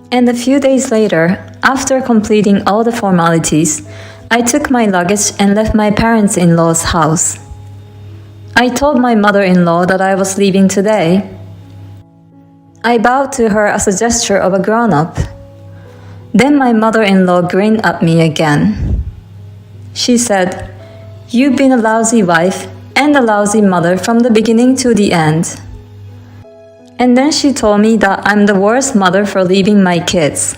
And a few days later, after completing all the formalities, I took my luggage and left my parents-in-law's house. I told my mother-in-law that I was leaving today. I bowed to her as a gesture of a grown-up. Then my mother-in-law grinned at me again. She said, "You've been a lousy wife and a lousy mother from the beginning to the end." And then she told me that I'm the worst mother for leaving my kids.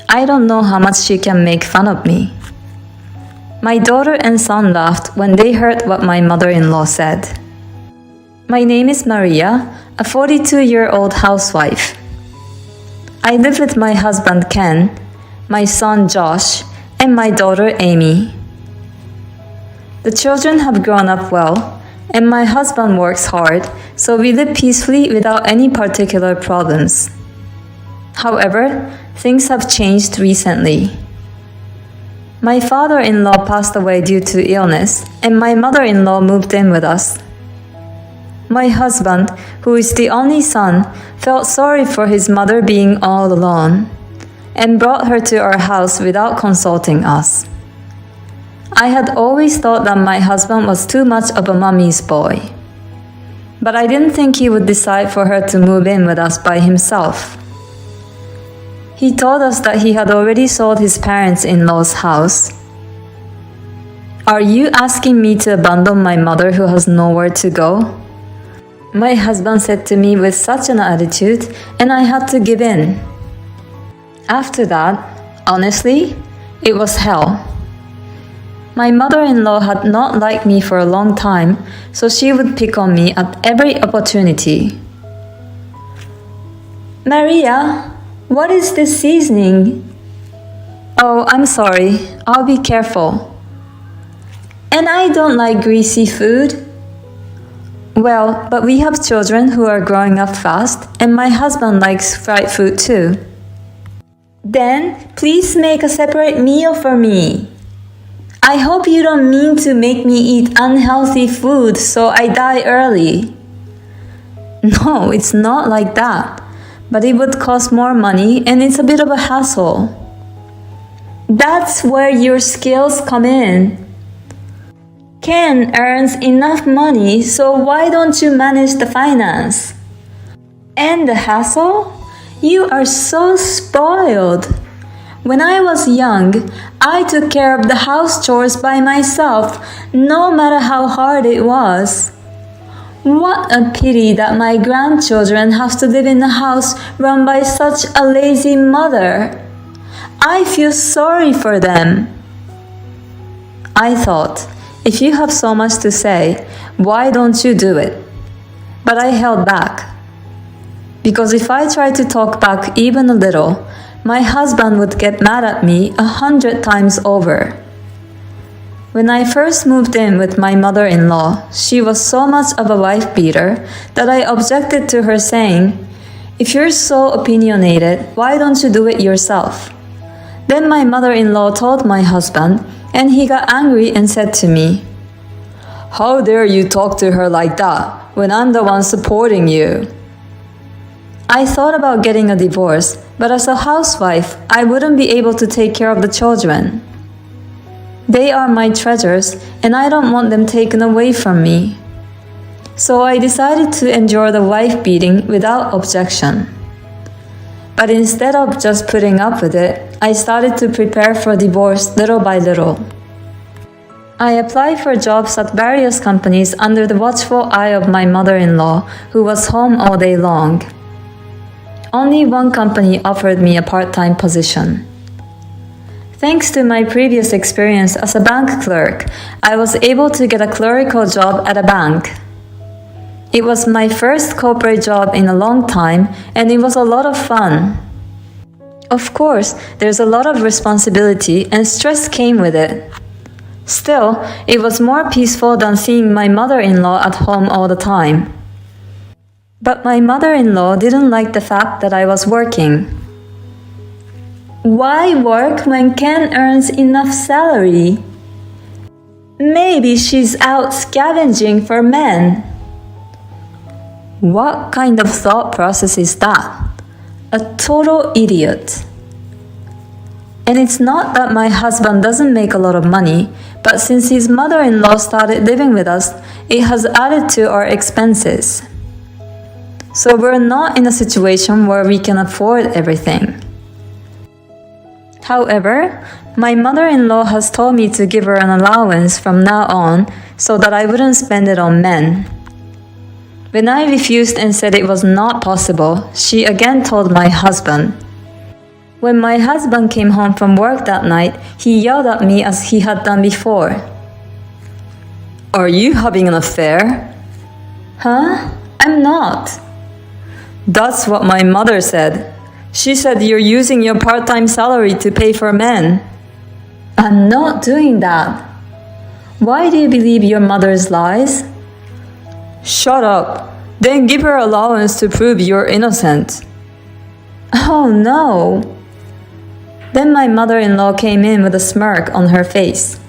I don't know how much she can make fun of me. My daughter and son laughed when they heard what my mother-in-law said. My name is Maria, a 42-year-old housewife. I live with my husband Ken, my son Josh, and my daughter Amy. The children have grown up well, and my husband works hard, so we live peacefully without any particular problems. However, things have changed recently. My father-in-law passed away due to illness, and my mother-in-law moved in with us. My husband, who is the only son, felt sorry for his mother being all alone, and brought her to our house without consulting us. I had always thought that my husband was too much of a mommy's boy. But I didn't think he would decide for her to move in with us by himself. He told us that he had already sold his parents-in-law's house. Are you asking me to abandon my mother who has nowhere to go? My husband said to me with such an attitude, and I had to give in. After that, honestly, it was hell. My mother-in-law had not liked me for a long time, so she would pick on me at every opportunity. "Maria, what is this seasoning?" "Oh, I'm sorry. I'll be careful." "And I don't like greasy food." "Well, but we have children who are growing up fast, and my husband likes fried food too." "Then please make a separate meal for me. I hope you don't mean to make me eat unhealthy food so I die early." "No, it's not like that, but it would cost more money and it's a bit of a hassle." "That's where your skills come in. Ken earns enough money, so why don't you manage the finance?" "And the hassle? You are so spoiled. When I was young, I took care of the house chores by myself, no matter how hard it was. What a pity that my grandchildren have to live in a house run by such a lazy mother. I feel sorry for them." I thought, if you have so much to say, why don't you do it? But I held back. Because if I tried to talk back even a little, my husband would get mad at me 100 times over. When I first moved in with my mother-in-law, she was so much of a wife beater that I objected to her saying, "If you're so opinionated, why don't you do it yourself?" Then my mother-in-law told my husband, and he got angry and said to me, "How dare you talk to her like that when I'm the one supporting you?" I thought about getting a divorce, but as a housewife, I wouldn't be able to take care of the children. They are my treasures, and I don't want them taken away from me. So I decided to endure the wife beating without objection. But instead of just putting up with it, I started to prepare for divorce little by little. I applied for jobs at various companies under the watchful eye of my mother-in-law, who was home all day long. Only one company offered me a part-time position. Thanks to my previous experience as a bank clerk, I was able to get a clerical job at a bank. It was my first corporate job in a long time, and it was a lot of fun. Of course, there's a lot of responsibility and stress came with it. Still, it was more peaceful than seeing my mother-in-law at home all the time. But my mother-in-law didn't like the fact that I was working. "Why work when Ken earns enough salary? Maybe she's out scavenging for men." What kind of thought process is that? A total idiot. And it's not that my husband doesn't make a lot of money, but since his mother-in-law started living with us, it has added to our expenses. So we're not in a situation where we can afford everything. However, my mother-in-law has told me to give her an allowance from now on so that I wouldn't spend it on men. When I refused and said it was not possible, she again told my husband. When my husband came home from work that night, he yelled at me as he had done before. Are you having an affair? Huh? I'm not. That's what my mother said. She said you're using your part-time salary to pay for men. I'm not doing that. Why do you believe your mother's lies? Shut up. Then give her allowance to prove you're innocent. Oh no. Then my mother-in-law came in with a smirk on her face.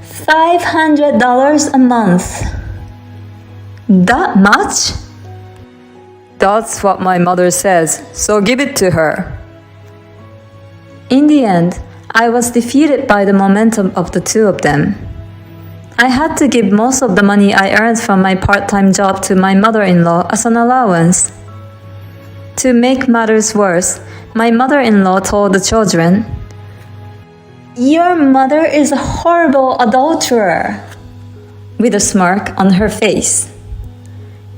$500 a month. That much? That's what my mother says, so give it to her. In the end, I was defeated by the momentum of the two of them. I had to give most of the money I earned from my part-time job to my mother-in-law as an allowance. To make matters worse, my mother-in-law told the children, "Your mother is a horrible adulterer," with a smirk on her face.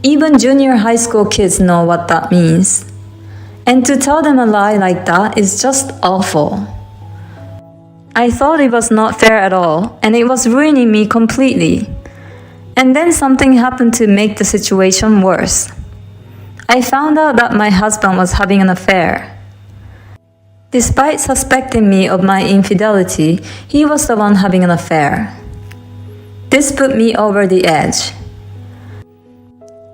Even junior high school kids know what that means. And to tell them a lie like that is just awful. I thought it was not fair at all, and it was ruining me completely. And then something happened to make the situation worse. I found out that my husband was having an affair. Despite suspecting me of my infidelity, he was the one having an affair. This put me over the edge.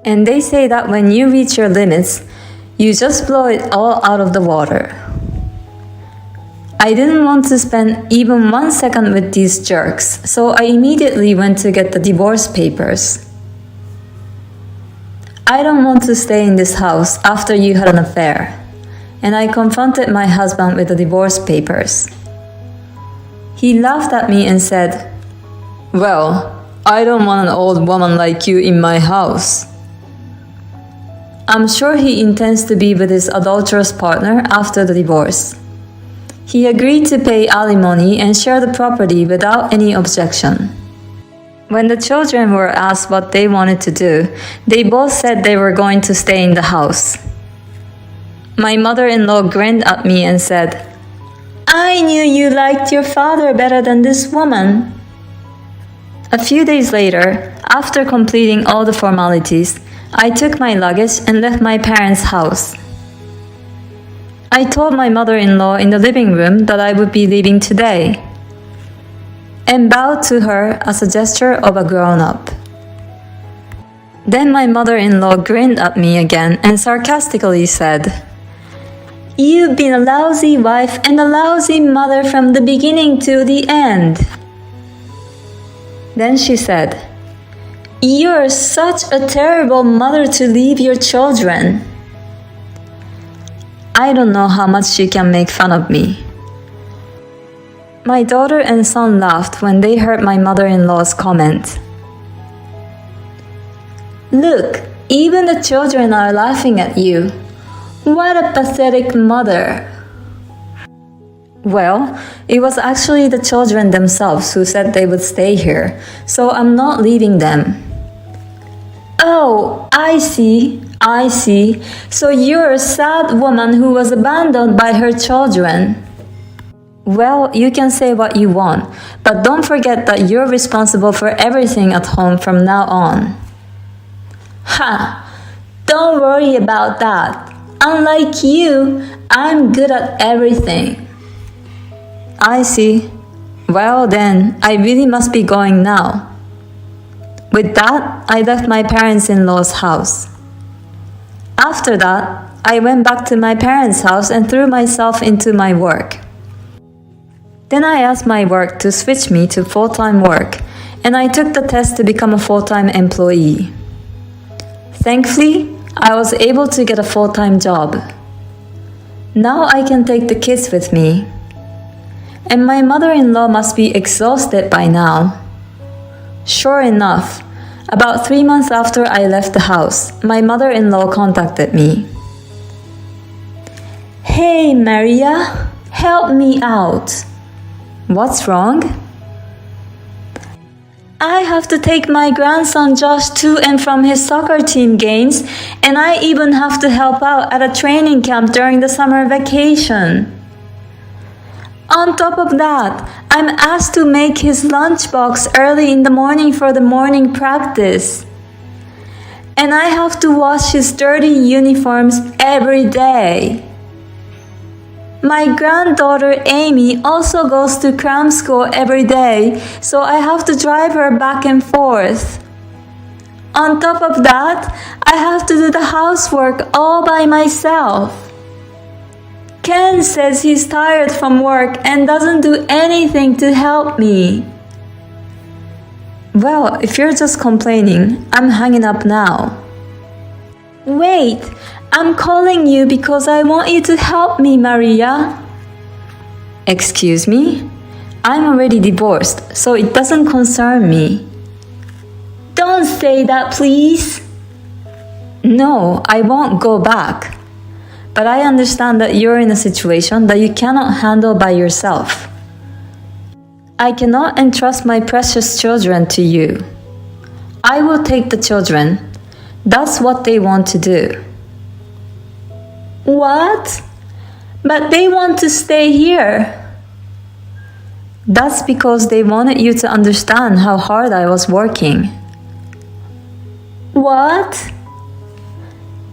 And they say that when you reach your limits, you just blow it all out of the water. I didn't want to spend even 1 second with these jerks, so I immediately went to get the divorce papers. I don't want to stay in this house after you had an affair. And I confronted my husband with the divorce papers. He laughed at me and said, "Well, I don't want an old woman like you in my house." I'm sure he intends to be with his adulterous partner after the divorce. He agreed to pay alimony and share the property without any objection. When the children were asked what they wanted to do, they both said they were going to stay in the house. My mother-in-law grinned at me and said, "I knew you liked your father better than this woman." A few days later, after completing all the formalities, I took my luggage and left my parents' house. I told my mother-in-law in the living room that I would be leaving today, and bowed to her as a gesture of a grown-up. Then my mother-in-law grinned at me again and sarcastically said, "You've been a lousy wife and a lousy mother from the beginning to the end." Then she said, "You're such a terrible mother to leave your children." I don't know how much she can make fun of me. My daughter and son laughed when they heard my mother-in-law's comment. "Look, even the children are laughing at you. What a pathetic mother." Well, it was actually the children themselves who said they would stay here, so I'm not leaving them. "Oh, I see. So you're a sad woman who was abandoned by her children." Well, you can say what you want, but don't forget that you're responsible for everything at home from now on. Ha! Don't worry about that. Unlike you, I'm good at everything. I see. Well then, I really must be going now. With that, I left my parents-in-law's house. After that, I went back to my parents' house and threw myself into my work. Then I asked my work to switch me to full-time work, and I took the test to become a full-time employee. Thankfully, I was able to get a full-time job. Now I can take the kids with me. And my mother-in-law must be exhausted by now. Sure enough, about 3 months after I left the house, my mother-in-law contacted me. Hey, Maria, help me out. What's wrong? I have to take my grandson Josh to and from his soccer team games, and I even have to help out at a training camp during the summer vacation. On top of that, I'm asked to make his lunchbox early in the morning for the morning practice. And I have to wash his dirty uniforms every day. My granddaughter Amy also goes to cram school every day, so I have to drive her back and forth. On top of that, I have to do the housework all by myself. Ken says he's tired from work and doesn't do anything to help me. Well, if you're just complaining, I'm hanging up now. Wait, I'm calling you because I want you to help me, Maria. Excuse me? I'm already divorced, so it doesn't concern me. Don't say that, please. No, I won't go back. But I understand that you're in a situation that you cannot handle by yourself. I cannot entrust my precious children to you. I will take the children. That's what they want to do. What? But they want to stay here. That's because they wanted you to understand how hard I was working. What?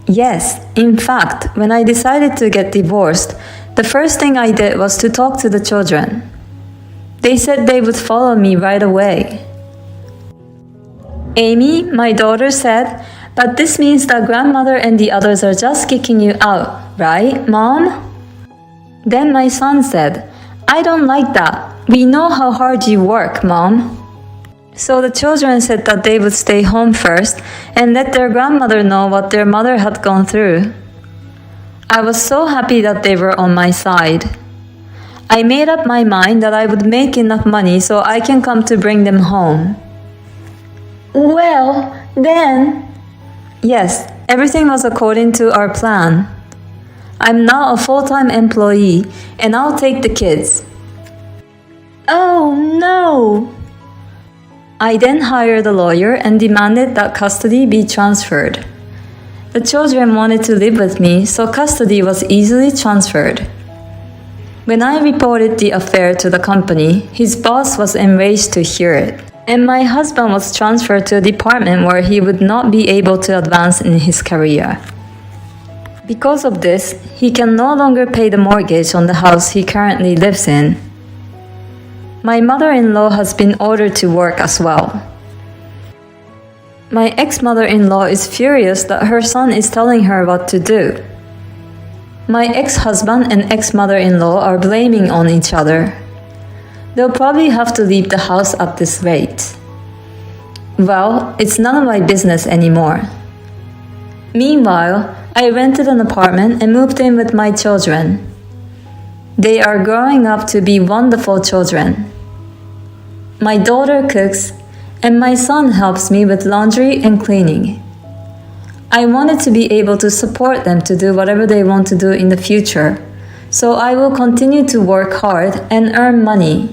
Yes, in fact, when I decided to get divorced, the first thing I did was to talk to the children. They said they would follow me right away. Amy, my daughter, said, "But this means that grandmother and the others are just kicking you out, right, Mom?" Then my son said, "I don't like that. We know how hard you work, Mom." So the children said that they would stay home first and let their grandmother know what their mother had gone through. I was so happy that they were on my side. I made up my mind that I would make enough money so I can come to bring them home. Well, then... Yes, everything was according to our plan. I'm now a full-time employee and I'll take the kids. Oh no! I then hired a lawyer and demanded that custody be transferred. The children wanted to live with me, so custody was easily transferred. When I reported the affair to the company, his boss was enraged to hear it, and my husband was transferred to a department where he would not be able to advance in his career. Because of this, he can no longer pay the mortgage on the house he currently lives in. My mother-in-law has been ordered to work as well. My ex-mother-in-law is furious that her son is telling her what to do. My ex-husband and ex-mother-in-law are blaming on each other. They'll probably have to leave the house at this rate. Well, it's none of my business anymore. Meanwhile, I rented an apartment and moved in with my children. They are growing up to be wonderful children. My daughter cooks, and my son helps me with laundry and cleaning. I wanted to be able to support them to do whatever they want to do in the future, so I will continue to work hard and earn money.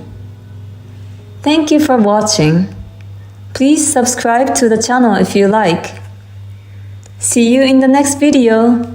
Thank you for watching. Please subscribe to the channel if you like. See you in the next video.